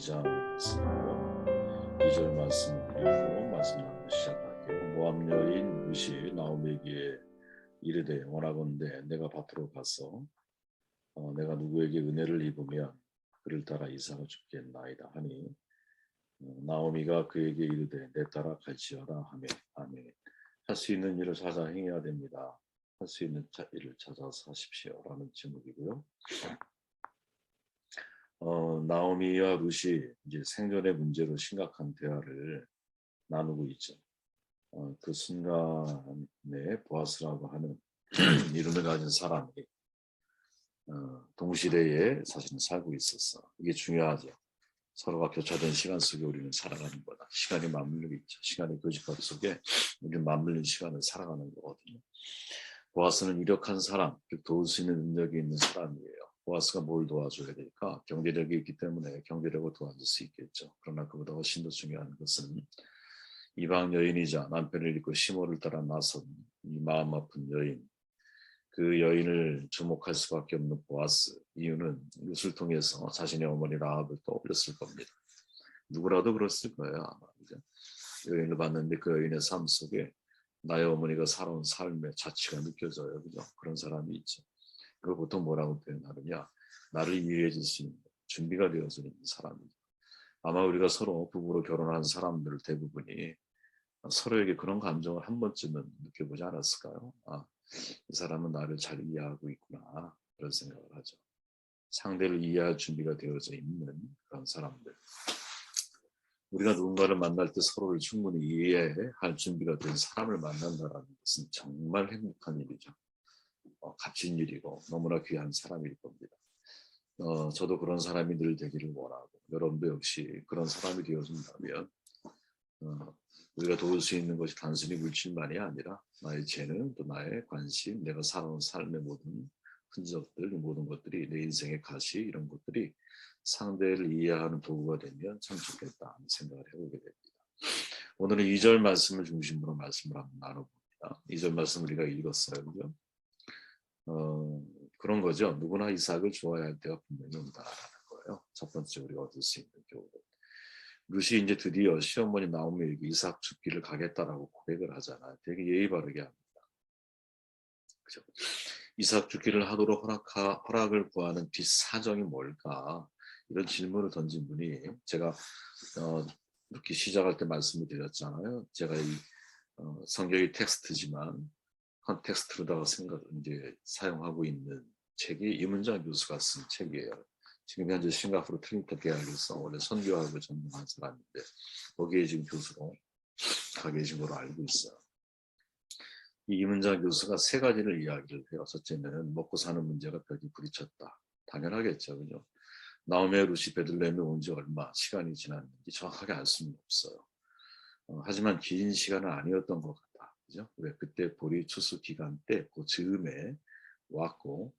2장 말씀으로 2절 말씀을 읽고 말씀 나누기 시작할게요. 모압 여인 룻이 나오미에게 이르되 원하건대 내가 밭으로 가서 내가 누구에게 은혜를 입으면 그를 따라 이삭을 줍겠나이다 하니 나오미가 그에게 이르되 내 따라 갈지어라 하며 아멘. 할 수 있는 일을 찾아 행해야 됩니다. 할 수 있는 일을 찾아서 하십시오 라는 제목이고요. 나오미와 룻이 이제 생존의 문제로 심각한 대화를 나누고 있죠. 그 순간에 보아스라고 하는 이름을 가진 사람이 동시대에 사실은 살고 있었어. 이게 중요하죠. 서로가 교차된 시간 속에 우리는 살아가는 거다. 시간이 맞물리고 있죠. 시간의 교집합 속에 우리는 맞물린 시간을 살아가는 거거든요. 보아스는 유력한 사람, 즉 도울 수 있는 능력이 있는 사람이에요. 보아스가 뭘 도와줘야 될까? 경제력이 있기 때문에 경제력을 도와줄 수 있겠죠. 그러나 그보다 훨씬 더 중요한 것은 이방 여인이자 남편을 잃고 시모를 따라 나선 이 마음 아픈 여인, 그 여인을 주목할 수밖에 없는 보아스. 이유는 룻을 통해서 자신의 어머니 라합을 떠올렸을 겁니다. 누구라도 그랬을 거예요. 아마. 그죠? 여인을 봤는데 그 여인의 삶 속에 나의 어머니가 살아온 삶의 자취가 느껴져요. 그죠? 그런 사람이 있죠. 그걸 보통 뭐라고 표현하느냐? 나를 이해해 줄 수 있는 준비가 되어져 있는 사람이죠. 아마 우리가 서로 부부로 결혼한 사람들 대부분이 서로에게 그런 감정을 한 번쯤은 느껴보지 않았을까요? 이 사람은 나를 잘 이해하고 있구나. 그런 생각을 하죠. 상대를 이해할 준비가 되어져 있는 그런 사람들. 우리가 누군가를 만날 때 서로를 충분히 이해할 준비가 된 사람을 만난다는 것은 정말 행복한 일이죠. 값진 일이고 너무나 귀한 사람일 겁니다. 저도 그런 사람이 늘 되기를 원하고 여러분도 역시 그런 사람이 되어준다면 우리가 도울 수 있는 것이 단순히 물질만이 아니라 나의 재능, 또 나의 관심, 내가 살아온 삶의 모든 흔적들, 모든 것들이 내 인생의 가치 이런 것들이 상대를 이해하는 도구가 되면 참 좋겠다 하는 생각을 해보게 됩니다. 오늘은 2절 말씀을 중심으로 말씀을 한번 나눠봅니다. 2절 말씀 우리가 읽었어요. 그죠? 그런 거죠. 누구나 이삭을 좋아할 때가 분명히 온다라는 거예요. 첫 번째 우리가 얻을 수 있는 교훈. 룻이 이제 드디어 시어머니 나오미에게 이삭 줍기를 가겠다라고 고백을 하잖아요. 되게 예의 바르게 합니다. 그죠? 이삭 줍기를 하도록 허락을 구하는 뒷사정이 뭘까? 이런 질문을 던진 분이 제가 이렇게 시작할 때 말씀을 드렸잖아요. 제가 이 성경이 텍스트지만 컨텍스트로다가 이제 사용하고 있는 책이 이문정 교수가 쓴 책이에요. 지금 현재 싱가포르 트리니티 대학에서 원래 선교학을 전공한 사람인데 거기에 지금 교수로 가 계신 걸로 알고 있어요. 이 이문정 교수가 세 가지를 이야기를 해요. 첫째는 먹고 사는 문제가 벽이 부딪혔다. 당연하겠죠. 그죠? 나오미 룻이 베들레헴에 온 지 얼마 시간이 지났는지 정확하게 알 수는 없어요. 하지만 긴 시간은 아니었던 것 같다. 그죠? 왜 그때 보리 추수 기간 때 그 즈음에 왔고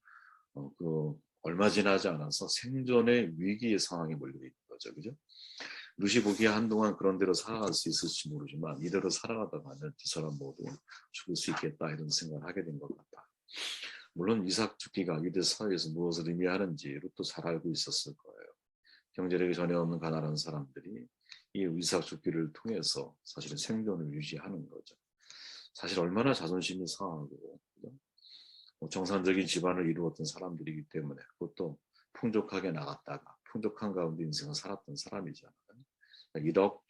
그 얼마 지나지 않아서 생존의 위기의 상황에 몰려 있는 거죠. 그죠? 룻이 보기에 한동안 그런 대로 살아갈 수 있을지 모르지만 이대로 살아가다가는 두 사람 모두 죽을 수 있겠다 이런 생각을 하게 된 것 같다. 물론 이삭 죽기가 유대 사회에서 무엇을 의미하는지 룻도 잘 알고 있었을 거예요. 경제력이 전혀 없는 가난한 사람들이 이 이삭 죽기를 통해서 사실은 생존을 유지하는 거죠. 사실 얼마나 자존심이 상하고 정상적인 집안을 이루었던 사람들이기 때문에 그것도 풍족하게 나갔다가 풍족한 가운데 인생을 살았던 사람이잖아요.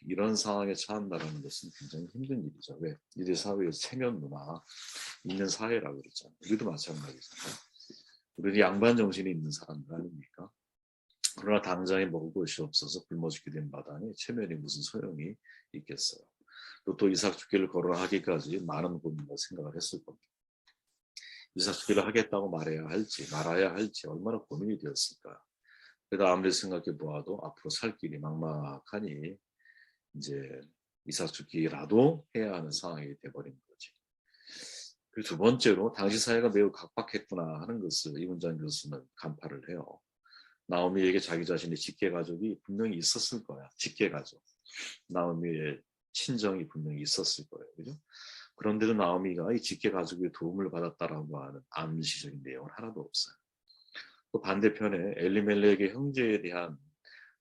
이런 상황에 처한다는 것은 굉장히 힘든 일이죠. 왜? 유대 사회에서 체면 문화 있는 사회라고 그랬잖아요. 우리도 마찬가지잖아요. 우리는 양반 정신이 있는 사람들 아닙니까? 그러나 당장에 먹을 것이 없어서 굶어 죽게 된 마당에 체면이 무슨 소용이 있겠어요. 또 이삭 죽기를 거론하기까지 많은 고민과 생각을 했을 겁니다. 이삭 죽기를 하겠다고 말아야 할지 얼마나 고민이 되었을까. 그래도 아무리 생각해 보아도 앞으로 살 길이 막막하니 이제 이삭 죽기라도 해야 하는 상황이 돼버린 거지. 그리고 두 번째로 당시 사회가 매우 각박했구나 하는 것을 이문정 교수는 간파를 해요. 나오미에게 자기 자신의 직계 가족이 분명히 있었을 거야. 직계 가족. 나오미의 친정이 분명히 있었을 거예요. 그죠? 그런데도 나오미가 이 직계 가족의 도움을 받았다라고 하는 암시적인 내용은 하나도 없어요. 또 반대편에 엘리멜렉의 형제에 대한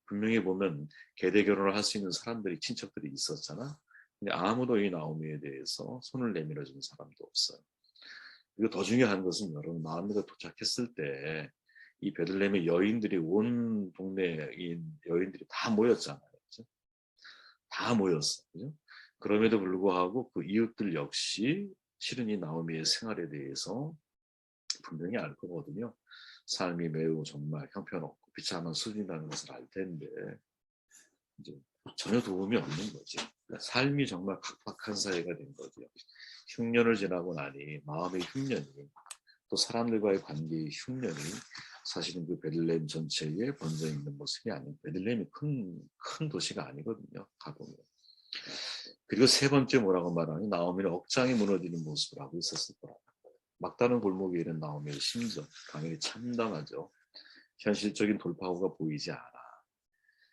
분명히 보면 계대 결혼을 할 수 있는 사람들이 친척들이 있었잖아. 근데 아무도 이 나오미에 대해서 손을 내밀어 준 사람도 없어요. 그리고 더 중요한 것은 여러분 나오미가 도착했을 때 이 베들레헴의 여인들이 온 동네인 여인들이 다 모였잖아요. 그죠? 다 모였어. 그죠? 그럼에도 불구하고 그 이웃들 역시 실은 이 나오미의 생활에 대해서 분명히 알 거거든요. 삶이 매우 정말 형편없고 비참한 수준이라는 것을 알 텐데 이제 전혀 도움이 없는 거지. 그러니까 삶이 정말 각박한 사회가 된 거죠. 흉년을 지나고 나니 마음의 흉년이 또 사람들과의 관계의 흉년이 사실은 그 베들레헴 전체에 번져 있는 모습이 아닌 베들레헴이 큰 도시가 아니거든요. 가보면. 그리고 세 번째 뭐라고 말하니 나오미는 억장이 무너지는 모습을 하고 있었을 거라고. 막다른 골목에 있는 나오미의 심정 당연히 참담하죠. 현실적인 돌파구가 보이지 않아.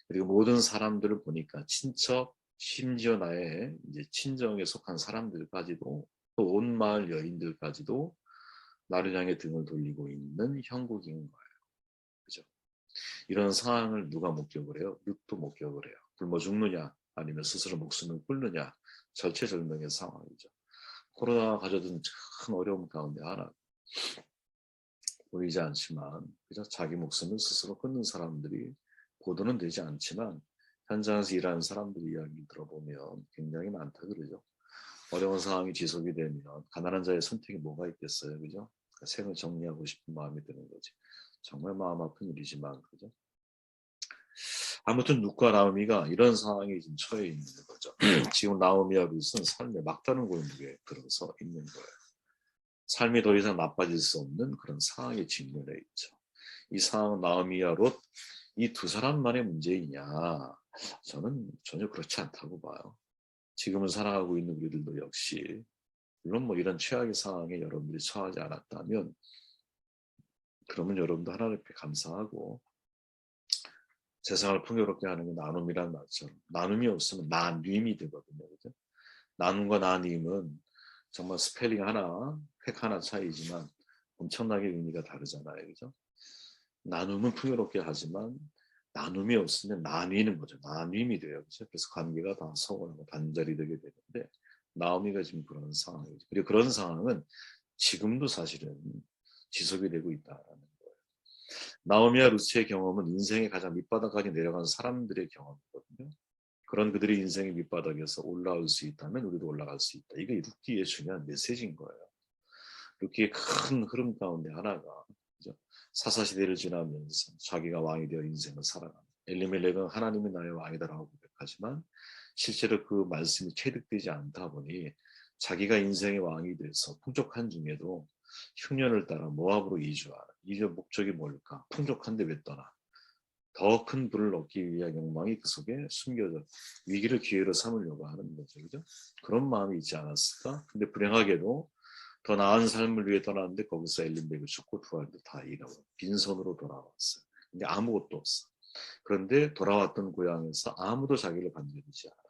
그리고 모든 사람들을 보니까 친척 심지어 나의 이제 친정에 속한 사람들까지도 또 온 마을 여인들까지도 나를 향해 등을 돌리고 있는 형국인 거예요. 그죠? 이런 상황을 누가 목격을 해요? 룻도 목격을 해요. 굶어 죽느냐 아니면 스스로 목숨을 끊느냐 절체절명의 상황이죠. 코로나가 가져든 큰 어려움 가운데 하나 보이지 않지만 그죠? 자기 목숨을 스스로 끊는 사람들이 보도는 되지 않지만 현장에서 일하는 사람들 이야기 들어보면 굉장히 많다 그러죠. 어려운 상황이 지속이 되면 가난한 자의 선택이 뭐가 있겠어요, 그죠? 그러니까 생을 정리하고 싶은 마음이 드는 거지. 정말 마음 아픈 일이지만 그죠? 아무튼 룻과 나오미가 이런 상황에 지금 처해 있는 거죠. 지금 나오미와 룻은 삶의 막다른 골목에 들어서 있는 거예요. 삶이 더 이상 나빠질 수 없는 그런 상황에 직면해 있죠. 이 상황 나오미와 롯 이 두 사람만의 문제이냐? 저는 전혀 그렇지 않다고 봐요. 지금은 살아가고 있는 우리들도 역시 물론 뭐 이런 최악의 상황에 여러분들이 처하지 않았다면 그러면 여러분도 하나님 앞에 감사하고 세상을 풍요롭게 하는 게 나눔이란 말처럼 나눔이 없으면 나님이 되거든요. 그죠? 나눔과 나님은 정말 스펠링 하나, 획 하나 차이지만 엄청나게 의미가 다르잖아요. 그죠? 나눔은 풍요롭게 하지만 나눔이 없으면 나뉘는 거죠. 나눔이 돼요. 그죠? 그래서 관계가 다 서운하고 단절이 되게 되는데 나오미가 지금 그런 상황이죠. 그리고 그런 상황은 지금도 사실은 지속이 되고 있다는 거예요. 나오미와 루스의 경험은 인생의 가장 밑바닥까지 내려간 사람들의 경험이거든요. 그런 그들의 인생의 밑바닥에서 올라올 수 있다면 우리도 올라갈 수 있다. 이게 룻기의 중요한 메시지인 거예요. 룻기의 큰 흐름 가운데 하나가 그죠? 사사시대를 지나면서 자기가 왕이 되어 인생을 살아가는 엘리멜렉은 하나님이 나의 왕이다라고 고백하지만 실제로 그 말씀이 체득되지 않다 보니 자기가 인생의 왕이 돼서 풍족한 중에도 흉년을 따라 모압으로 이주하는 이주 목적이 뭘까? 풍족한데 왜 떠나? 더 큰 부를 얻기 위한 욕망이 그 속에 숨겨져 위기를 기회로 삼으려고 하는 거죠. 그죠? 그런 마음이 있지 않았을까? 근데 불행하게도 더 나은 삶을 위해 떠났는데 거기서 엘린베그 죽고 두 아이도 다 잃어버려 빈손으로 돌아왔어요. 근데 아무것도 없어. 그런데 돌아왔던 고향에서 아무도 자기를 반겨주지 않아.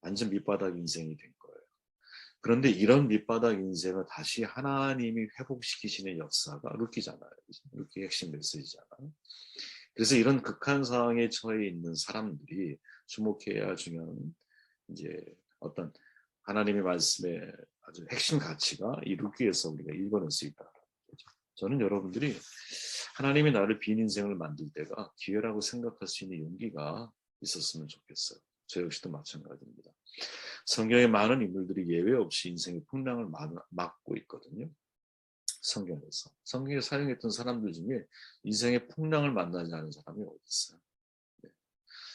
완전 밑바닥 인생이 된 거예요. 그런데 이런 밑바닥 인생을 다시 하나님이 회복시키시는 역사가 룻기잖아요. 룻기의 핵심 메시지잖아요. 그래서 이런 극한 상황에 처해 있는 사람들이 주목해야 할 중요한 이제 어떤 하나님의 말씀의 아주 핵심 가치가 이 룻기에서 우리가 읽어낼 수 있다. 저는 여러분들이 하나님이 나를 빈 인생을 만들 때가 기회라고 생각할 수 있는 용기가 있었으면 좋겠어요. 저 역시도 마찬가지입니다. 성경에 많은 인물들이 예외 없이 인생의 풍랑을 막고 있거든요. 성경에서. 성경에 사용했던 사람들 중에 인생의 풍랑을 만나지 않은 사람이 어디 있어요? 네.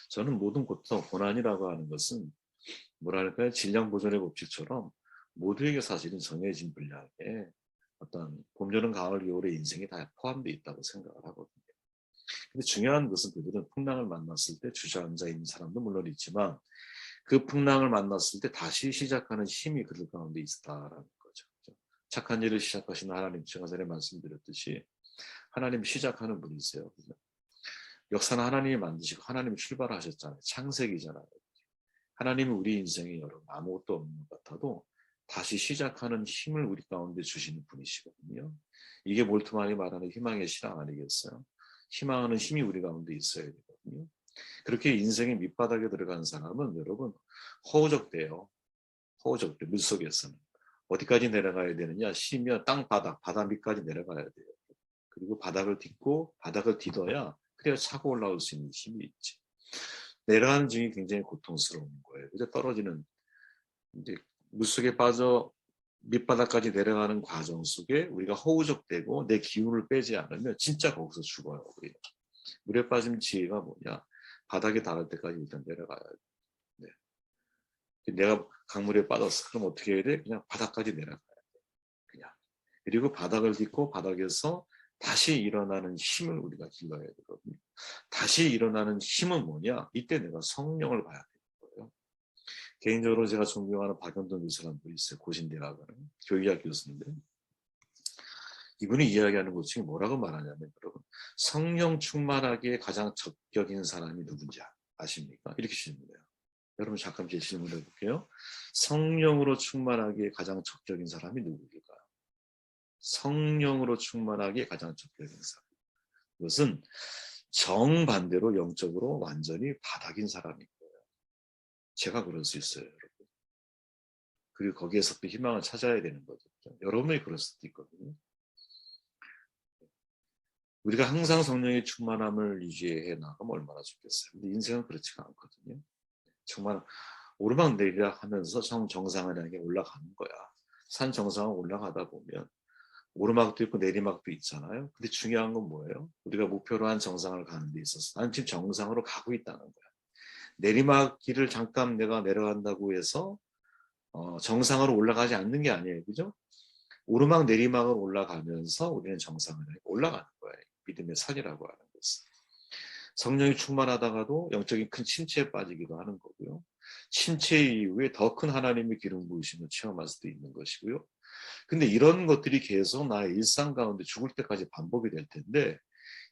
저는 모든 고통, 고난이라고 하는 것은 뭐랄까요? 질량 보존의 법칙처럼 모두에게 사실은 정해진 분량에 어떤 봄, 여름, 가을, 겨울의 인생이 다 포함되어 있다고 생각을 하거든요. 근데 중요한 것은 그들은 풍랑을 만났을 때 주저앉아 있는 사람도 물론 있지만 그 풍랑을 만났을 때 다시 시작하는 힘이 그들 가운데 있다라는 거죠. 착한 일을 시작하시는 하나님, 제가 전에 말씀드렸듯이 하나님 시작하는 분이세요. 그죠? 역사는 하나님이 만드시고 하나님이 출발하셨잖아요. 창세기잖아요. 하나님이 우리 인생에 여러분 아무것도 없는 것 같아도 다시 시작하는 힘을 우리 가운데 주시는 분이시거든요. 이게 몰트만이 말하는 희망의 신앙 아니겠어요? 희망하는 힘이 우리 가운데 있어야 되거든요. 그렇게 인생의 밑바닥에 들어간 사람은 여러분 허우적대요. 허우적대, 물속에서는. 어디까지 내려가야 되느냐? 쉬면 땅바닥, 바다 밑까지 내려가야 돼요. 그리고 바닥을 딛고 바닥을 딛어야 그래야 차고 올라올 수 있는 힘이 있지. 내려가는 중이 굉장히 고통스러운 거예요. 이제 떨어지는 이제 물속에 빠져 밑바닥까지 내려가는 과정 속에 우리가 허우적대고 내 기운을 빼지 않으면 진짜 거기서 죽어요. 우리. 물에 빠진 지혜가 뭐냐? 바닥에 닿을 때까지 일단 내려가야 돼. 네. 내가 강물에 빠졌어. 그럼 어떻게 해야 돼? 그냥 바닥까지 내려가야 돼. 그냥. 그리고 바닥을 딛고 바닥에서 다시 일어나는 힘을 우리가 길러야 되거든요. 다시 일어나는 힘은 뭐냐? 이때 내가 성령을 봐야 되는 거예요. 개인적으로 제가 존경하는 박연돈 교수라는 분이 있어요. 고신대학원의 교육학 교수인데 이분이 이야기하는 것 중에 뭐라고 말하냐면 여러분 성령 충만하기에 가장 적격인 사람이 누군지 아십니까? 이렇게 질문해요. 여러분 잠깐 제 질문해 볼게요. 성령으로 충만하기에 가장 적격인 사람이 누구일까요? 성령으로 충만하기에 가장 적격인 사람. 이것은 정반대로 영적으로 완전히 바닥인 사람인 거예요. 제가 그럴 수 있어요, 여러분. 그리고 거기에서 또 희망을 찾아야 되는 거죠. 여러분이 그럴 수도 있거든요. 우리가 항상 성령의 충만함을 유지해 나가면 얼마나 좋겠어요. 근데 인생은 그렇지가 않거든요. 정말 오르막내리락 하면서 정상을 향해 올라가는 거야. 산 정상을 올라가다 보면 오르막도 있고 내리막도 있잖아요. 근데 중요한 건 뭐예요? 우리가 목표로 한 정상을 가는 데 있어서 나는 지금 정상으로 가고 있다는 거야. 내리막 길을 잠깐 내가 내려간다고 해서 정상으로 올라가지 않는 게 아니에요. 그죠? 오르막 내리막을 올라가면서 우리는 정상을 올라가는 거예요. 믿음의 산이라고 하는 것은. 성령이 충만하다가도 영적인 큰 침체에 빠지기도 하는 거고요. 침체 이후에 더 큰 하나님의 기름 부으심을 체험할 수도 있는 것이고요. 근데 이런 것들이 계속 나의 일상 가운데 죽을 때까지 반복이 될 텐데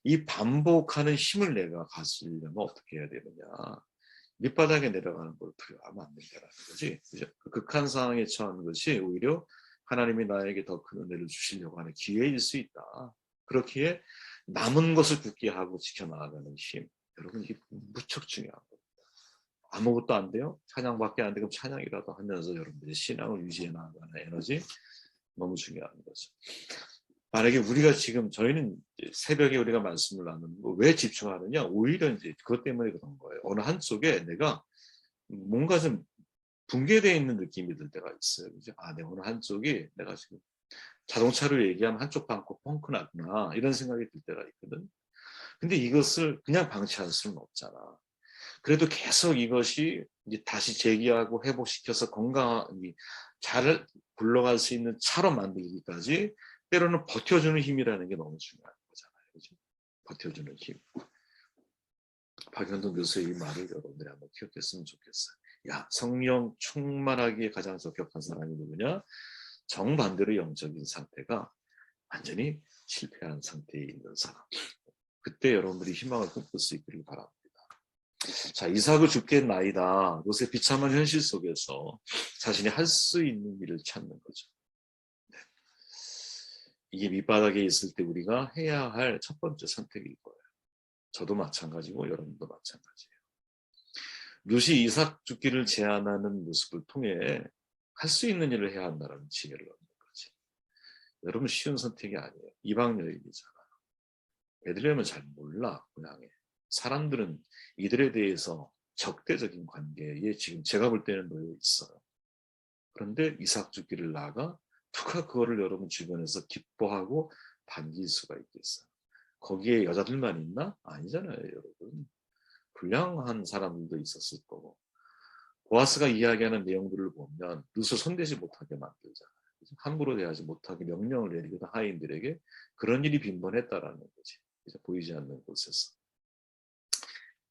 이 반복하는 힘을 내가 가지려면 어떻게 해야 되느냐. 밑바닥에 내려가는 걸 두려워하면 안 된다는 거지. 그죠? 그 극한 상황에 처한 것이 오히려 하나님이 나에게 더 큰 은혜를 주시려고 하는 기회일 수 있다. 그렇기에 남은 것을 굳게 하고 지켜나가는 힘. 여러분 이게 무척 중요한 겁니다. 아무것도 안 돼요? 찬양밖에 안 되고 찬양이라도 하면서 여러분들의 신앙을 유지해 나가는 에너지 너무 중요한 거죠. 만약에 우리가 지금 저희는 새벽에 우리가 말씀을 나누는 거 왜 집중하느냐? 오히려 이제 그것 때문에 그런 거예요. 어느 한쪽에 내가 뭔가 좀 붕괴되어 있는 느낌이 들 때가 있어요. 그죠? 아, 내 어느 한쪽이 내가 지금 자동차로 얘기하면 한쪽 방콕 펑크 났구나 이런 생각이 들 때가 있거든. 근데 이것을 그냥 방치할 수는 없잖아. 그래도 계속 이것이 이제 다시 재기하고 회복시켜서 건강히 잘 굴러갈 수 있는 차로 만들기까지 때로는 버텨주는 힘이라는 게 너무 중요한 거잖아요. 그죠? 버텨주는 힘. 박현동 교수의 이 말을 여러분들이 한번 기억했으면 좋겠어요. 야, 성령 충만하기에 가장 적격한 사람이 누구냐? 정반대로 영적인 상태가 완전히 실패한 상태에 있는 사람. 그때 여러분들이 희망을 꿈꿀 수 있기를 바랍니다. 자, 이삭을 죽겠나이다. 요새 비참한 현실 속에서 자신이 할 수 있는 일을 찾는 거죠. 네. 이게 밑바닥에 있을 때 우리가 해야 할 첫 번째 선택일 거예요. 저도 마찬가지고 여러분도 마찬가지예요. 룻이 이삭 죽기를 제안하는 모습을 통해 할 수 있는 일을 해야 한다는 지혜를 얻는 거지. 여러분 쉬운 선택이 아니에요. 이방 여인이잖아. 베들레헴은 잘 몰라 고향에. 사람들은 이들에 대해서 적대적인 관계에 지금 제가 볼 때는 놓여 있어요. 그런데 이삭 죽기를 나가 누가 그거를 여러분 주변에서 기뻐하고 반길 수가 있겠어요. 거기에 여자들만 있나? 아니잖아요, 여러분. 불량한 사람들도 있었을 거고. 보아스가 이야기하는 내용들을 보면 룻을 손대지 못하게 만들잖아요. 함부로 대하지 못하게 명령을 내리거든 하인들에게. 그런 일이 빈번했다라는 거지. 보이지 않는 곳에서.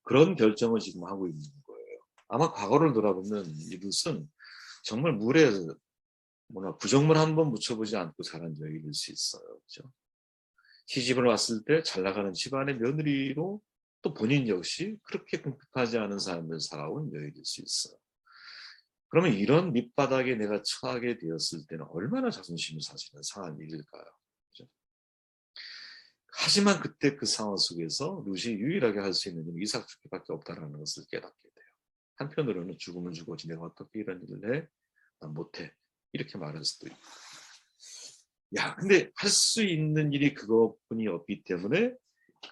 그런 결정을 지금 하고 있는 거예요. 아마 과거를 돌아보면 이 룻은 정말 물에 부정물 한 번 묻혀보지 않고 자란 여인일 수 있어요. 그렇죠? 시집을 왔을 때 잘 나가는 집안의 며느리로 또 본인 역시 그렇게 궁핍하지 않은 삶을 살아온 여인일 수 있어요. 그러면 이런 밑바닥에 내가 처하게 되었을 때는 얼마나 자존심이 사실은 상한 일일까요? 그렇죠? 하지만 그때 그 상황 속에서 루시 유일하게 할 수 있는 일은 이삭 죽기밖에 없다는 것을 깨닫게 돼요. 한편으로는 죽으면 죽어지 내가 어떻게 이런 일을 해? 난 못해. 이렇게 말할 수도 있고. 야, 근데 할 수 있는 일이 그것뿐이 없기 때문에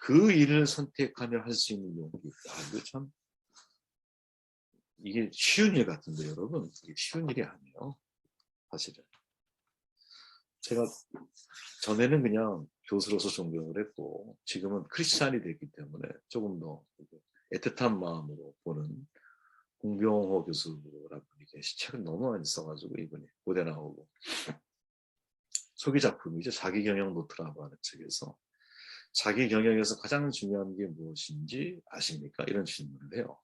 그 일을 선택하며 할 수 있는 용기. 야, 이거 참 이게 쉬운 일 같은데 여러분 이게 쉬운 일이 아니에요. 사실은. 제가 전에는 그냥 교수로서 존경을 했고 지금은 크리스찬이 됐기 때문에 조금 더 애틋한 마음으로 보는 공병호 교수라는 분이 계시 책을 너무 많이 써가지고 이분이 고대 나오고 소개 작품이죠. 자기경영 노트라고 하는 책에서 자기 경영에서 가장 중요한 게 무엇인지 아십니까? 이런 질문을 해요.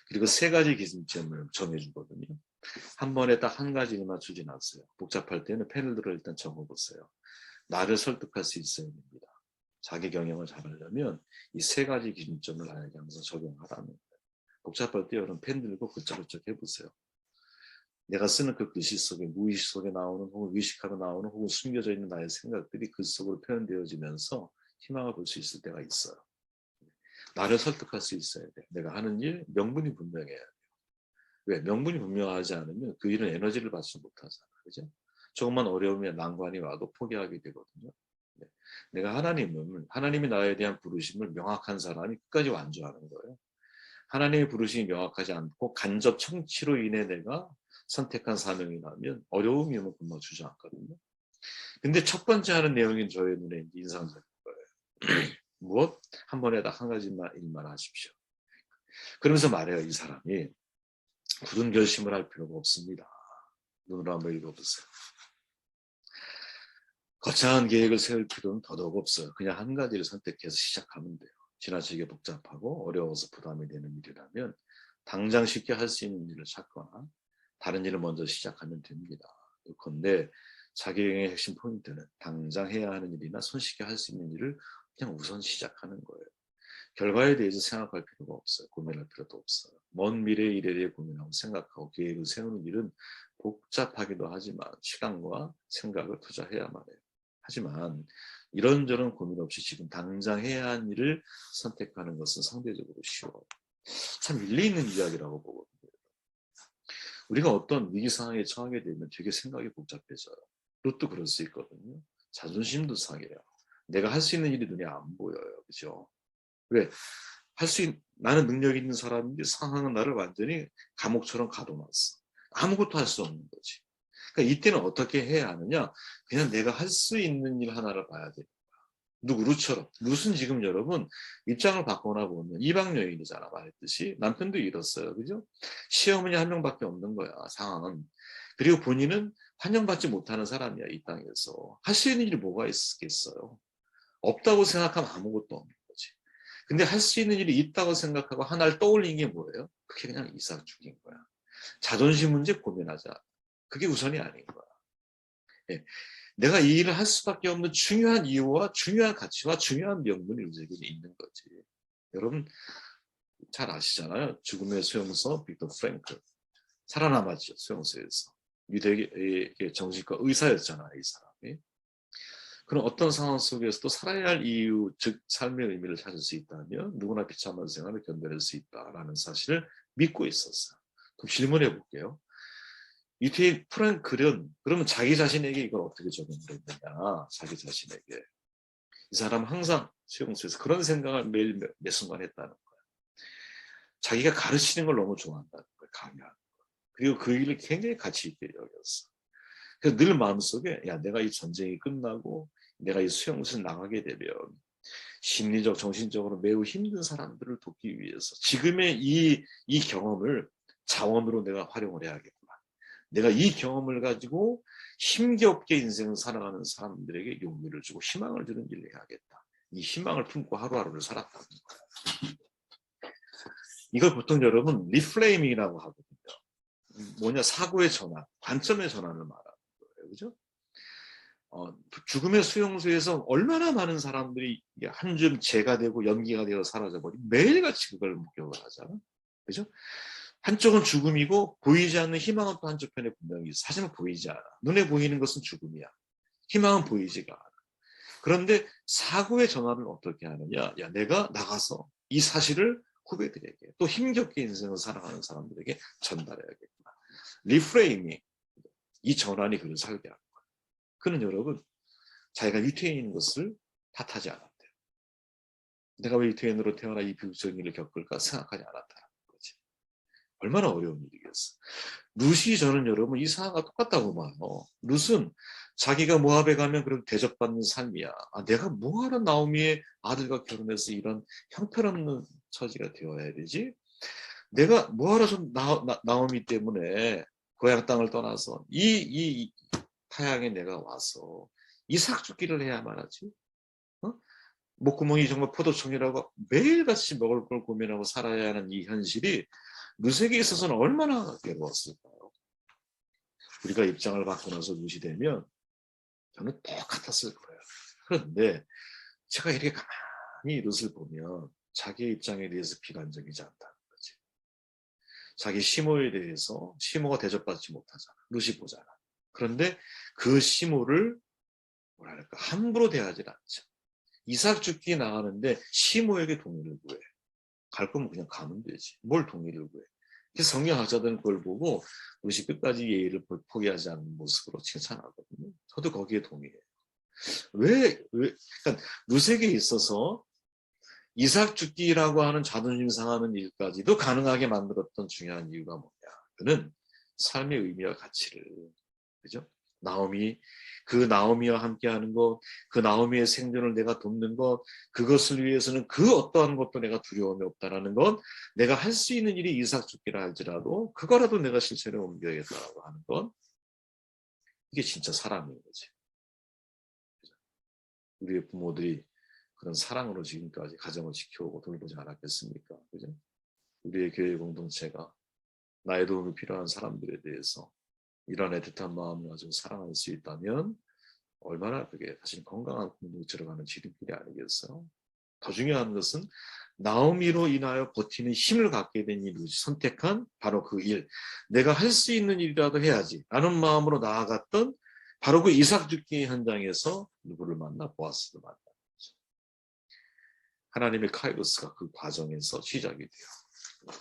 그리고 세 가지 기준점을 정해주거든요. 한 번에 딱 한 가지만 추진하세요. 복잡할 때는 펜을 들어 일단 적어보세요. 나를 설득할 수 있어야 됩니다. 자기 경영을 잘하려면 이 세 가지 기준점을 나에게 항상 적용하라는 거예요. 복잡할 때 여러분 펜 들고 그쩍그쩍 해보세요. 내가 쓰는 그 글씨 속에 무의식 속에 나오는 혹은 의식하고 나오는 혹은 숨겨져 있는 나의 생각들이 글 속으로 표현되어지면서 희망을 볼 수 있을 때가 있어요. 나를 설득할 수 있어야 돼. 내가 하는 일 명분이 분명해야 돼요. 왜? 명분이 분명하지 않으면 그 일은 에너지를 받지 못하잖아. 그죠? 조금만 어려움에 난관이 와도 포기하게 되거든요. 네. 내가 하나님이 나에 대한 부르심을 명확한 사람이 끝까지 완주하는 거예요. 하나님의 부르심이 명확하지 않고 간접 청취로 인해 내가 선택한 사명이 나면 어려움이 오면 금방 주저앉거든요. 근데 첫 번째 하는 내용인 저의 눈에 인상적인 거예요. 무엇? 한 번에 딱 한 가지만 일만 하십시오. 그러면서 말해요. 이 사람이 굳은 결심을 할 필요가 없습니다. 눈으로 한번 읽어보세요. 거창한 계획을 세울 필요는 더더욱 없어요. 그냥 한 가지를 선택해서 시작하면 돼요. 지나치게 복잡하고 어려워서 부담이 되는 일이라면 당장 쉽게 할 수 있는 일을 찾거나 다른 일을 먼저 시작하면 됩니다. 그런데 자기의 핵심 포인트는 당장 해야 하는 일이나 손쉽게 할 수 있는 일을 그냥 우선 시작하는 거예요. 결과에 대해서 생각할 필요가 없어요. 고민할 필요도 없어요. 먼 미래의 일에 대해 고민하고 생각하고 계획을 세우는 일은 복잡하기도 하지만 시간과 생각을 투자해야만 해요. 하지만 이런저런 고민 없이 지금 당장 해야 하는 일을 선택하는 것은 상대적으로 쉬워요. 참 일리 있는 이야기라고 보거든요. 우리가 어떤 위기 상황에 처하게 되면 되게 생각이 복잡해져요. 그것도 그럴 수 있거든요. 자존심도 상해요. 내가 할 수 있는 일이 눈에 안 보여요. 그죠? 왜? 나는 능력 있는 사람인데 상황은 나를 완전히 감옥처럼 가둬놨어. 아무것도 할 수 없는 거지. 그러니까 이때는 어떻게 해야 하느냐? 그냥 내가 할 수 있는 일 하나를 봐야 돼. 루처럼. 룻은 지금 여러분 입장을 바꿔나 보면 이방 여인이잖아. 말했듯이 남편도 잃었어요. 그죠? 시어머니 한 명밖에 없는 거야. 상황은. 그리고 본인은 환영받지 못하는 사람이야. 이 땅에서. 할 수 있는 일이 뭐가 있겠어요? 없다고 생각하면 아무것도 없는 거지. 근데 할 수 있는 일이 있다고 생각하고 하나를 떠올린 게 뭐예요? 그게 그냥 이삭 죽인 거야. 자존심 문제 고민하자. 그게 우선이 아닌 거야. 예. 내가 이 일을 할 수밖에 없는 중요한 이유와 중요한 가치와 중요한 명분이 우리에게 있는 거지. 여러분 잘 아시잖아요. 죽음의 수용소 빅터 프랭클. 살아남았죠. 수용소에서. 유대의 정신과 의사였잖아요. 이 사람이. 그런 어떤 상황 속에서도 살아야 할 이유, 즉 삶의 의미를 찾을 수 있다면 누구나 비참한 생활을 견뎌낼 수 있다라는 사실을 믿고 있었어요. 그럼 질문해 볼게요. 이태희 프랭클은 그러면 자기 자신에게 이걸 어떻게 적용을 했느냐. 자기 자신에게. 이 사람은 항상 수용소에서 그런 생각을 매일 매 순간 했다는 거예요. 자기가 가르치는 걸 너무 좋아한다는 거예요. 강의하는 거. 그리고 그 일을 굉장히 가치 있게 여겼어. 그래서 늘 마음속에 야 내가 이 전쟁이 끝나고 내가 이 수용소에 나가게 되면 심리적, 정신적으로 매우 힘든 사람들을 돕기 위해서 지금의 이 경험을 자원으로 내가 활용을 해야겠구나. 내가 이 경험을 가지고 힘겹게 인생을 살아가는 사람들에게 용기를 주고 희망을 주는 일을 해야겠다. 이 희망을 품고 하루하루를 살았다는 거예요. 이걸 보통 여러분 리프레이밍이라고 하거든요. 뭐냐 사고의 전환, 관점의 전환을 말하는 거예요. 그죠? 죽음의 수용소에서 얼마나 많은 사람들이 한 줌 재가 되고 연기가 되어 사라져버리고 매일같이 그걸 목격을 하잖아. 그죠? 한쪽은 죽음이고 보이지 않는 희망은 또 한쪽편에 분명히 있어. 하지만 보이지 않아. 눈에 보이는 것은 죽음이야. 희망은 보이지가 않아. 그런데 사고의 전환을 어떻게 하느냐? 야, 내가 나가서 이 사실을 후배들에게 또 힘겹게 인생을 살아가는 사람들에게 전달해야겠구나. 리프레이밍, 이 전환이 그를 살게 하는 거예요. 그는 여러분 자기가 유태인인 것을 탓하지 않았대요. 내가 왜 유태인으로 태어나 이 비극적인 일을 겪을까 생각하지 않았다는 거지. 얼마나 어려운 일이겠어. 룻이 저는 여러분 이 상황과 똑같다고 봐요. 룻은 자기가 모압에 가면 그런 대접받는 삶이야. 아, 내가 뭐하러 나오미의 아들과 결혼해서 이런 형편없는 처지가 되어야 되지? 내가 뭐하러 좀 나오미 때문에 고향 땅을 떠나서 이 타향에 내가 와서 이삭 죽기를 해야만 하지? 어? 목구멍이 정말 포도청이라고 매일같이 먹을 걸 고민하고 살아야 하는 이 현실이 룻에게 있어서는 얼마나 괴로웠을까요? 우리가 입장을 바꾸면서 룻이 되면 저는 똑같았을 거예요. 그런데 제가 이렇게 가만히 룻을 보면 자기의 입장에 대해서 비관적이지 않다는 거지. 자기 시모에 대해서 시모가 대접받지 못하잖아. 룻이 보잖아. 그런데 그 시모를 뭐랄까 함부로 대하지 않죠. 이삭 죽기 나가는데 시모에게 동의를 구해. 갈 거면 그냥 가면 되지. 뭘 동의를 구해. 성경학자들은 그걸 보고 룻이 끝까지 예의를 포기하지 않는 모습으로 칭찬하거든요. 저도 거기에 동의해요. 그러니까 룻에게 있어서 이삭 죽기라고 하는 자존심 상하는 일까지도 가능하게 만들었던 중요한 이유가 뭐냐. 그는 삶의 의미와 가치를, 그죠? 그 나오미와 함께하는 것, 그 나오미의 생존을 내가 돕는 것, 그것을 위해서는 그 어떠한 것도 내가 두려움이 없다라는 것, 내가 할 수 있는 일이 이삭 죽기라 할지라도 그거라도 내가 실천에 옮겨야겠다라고 하는 것, 이게 진짜 사랑인 거지. 우리의 부모들이 그런 사랑으로 지금까지 가정을 지켜오고 돌보지 않았겠습니까? 그죠? 우리의 교회 공동체가 나의 도움이 필요한 사람들에 대해서 이런 애틋한 마음을 가지고 사랑할 수 있다면 얼마나 그게 사실 건강한 공동체로 가는 지름길이 아니겠어요? 더 중요한 것은 나오미로 인하여 버티는 힘을 갖게 된 이 룻이 선택한 바로 그 일, 내가 할 수 있는 일이라도 해야지 라는 마음으로 나아갔던 바로 그 이삭 죽기 현장에서 누구를 만나? 보아스를 만나. 하나님의 카이로스가 그 과정에서 시작이 돼요.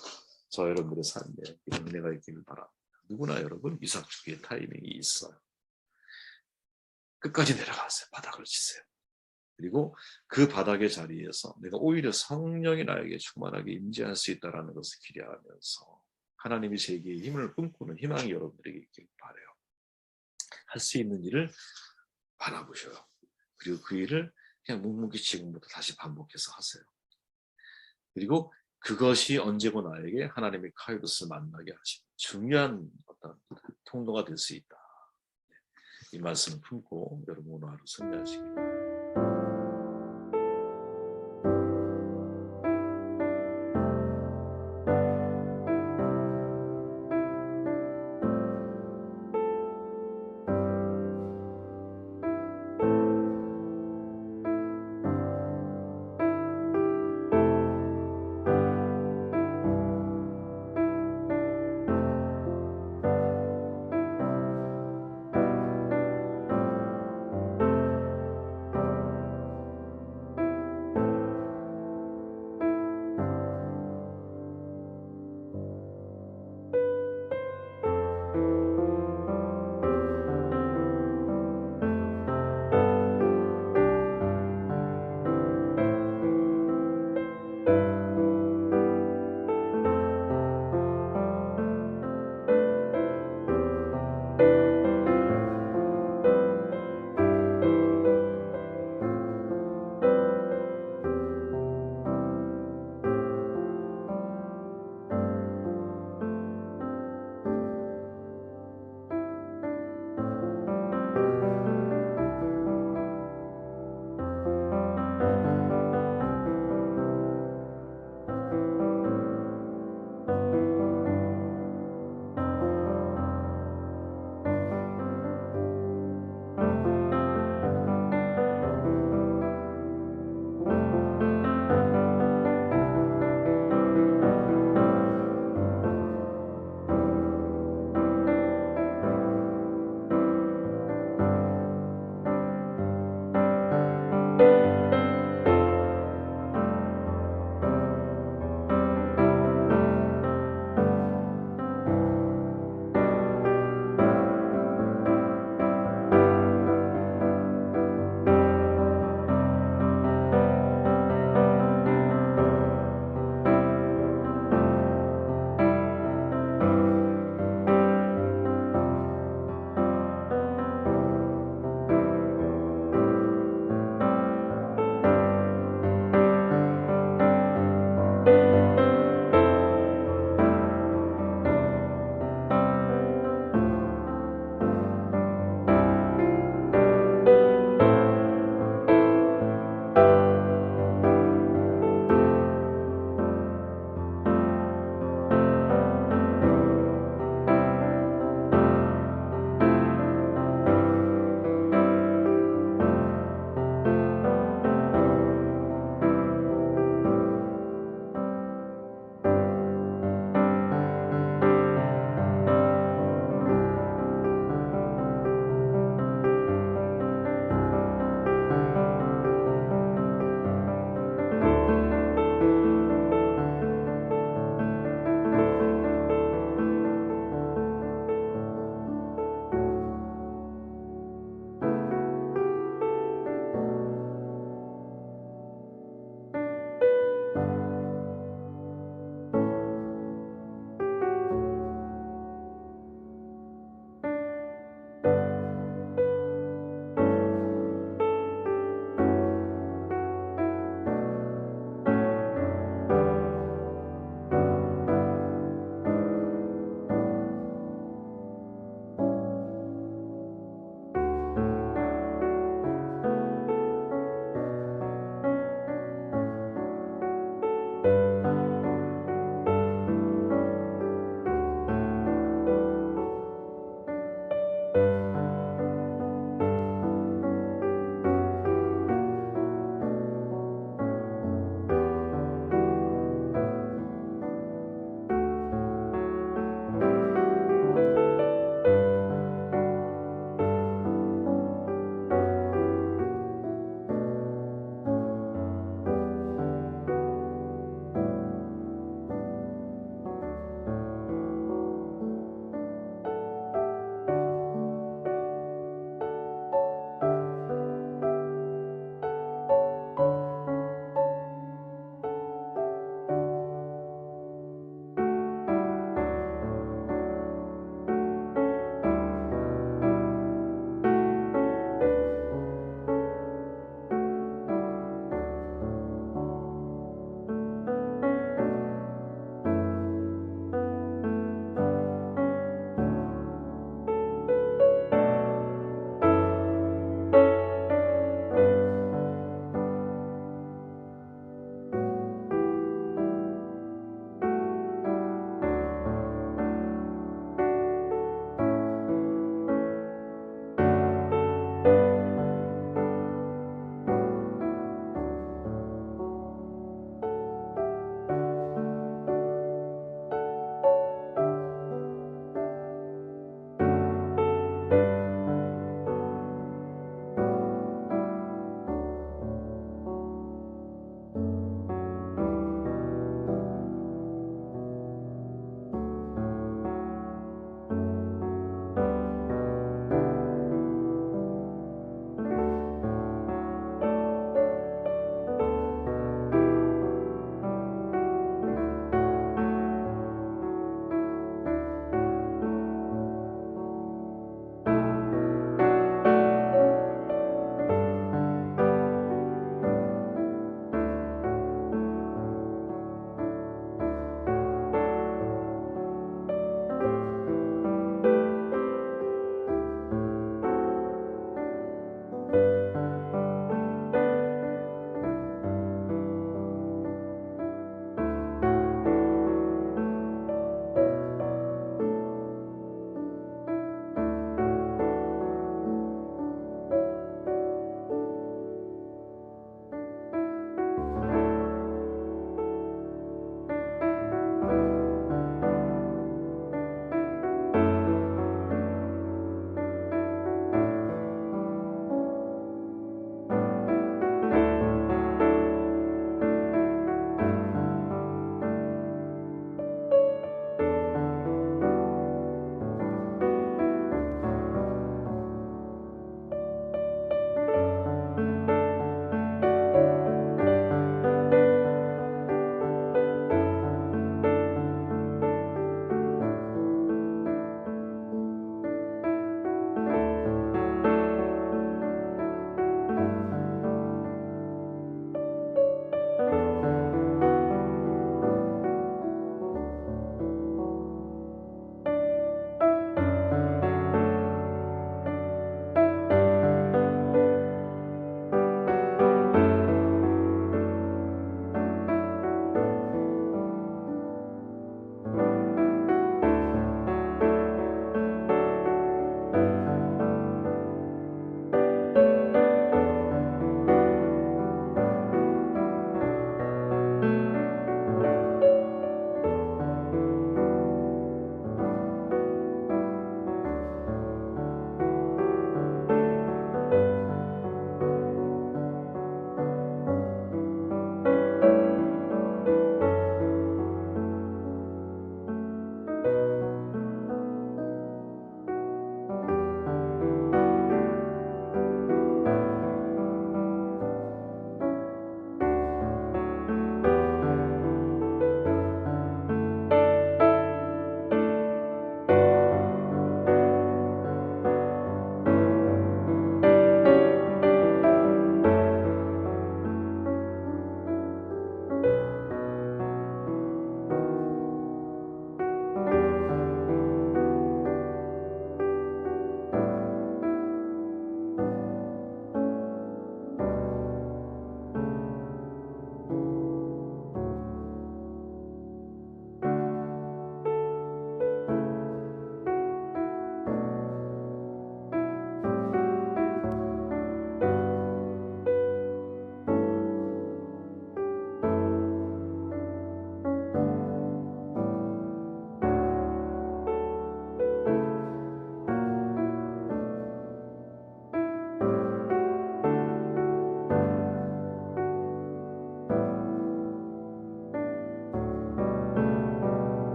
저 여러분들의 삶에 이런 은혜가 있기를 바랍니다. 누구나 여러분 이삭 죽기의 타이밍이 있어요. 끝까지 내려가세요. 바닥을 치세요. 그리고 그 바닥의 자리에서 내가 오히려 성령이 나에게 충만하게 임재할 수 있다는 것을 기대하면서 하나님이 제게 힘을 꿈꾸는 희망이 여러분들에게 있길 바라요. 할 수 있는 일을 바라보셔요. 그리고 그 일을 그냥 묵묵히 지금부터 다시 반복해서 하세요. 그리고 그것이 언제고 나에게 하나님의 카이로스를 만나게 하시는 중요한 어떤 통로가 될 수 있다. 이 말씀을 품고 여러분 오늘 하루 승리하시기 바랍니다.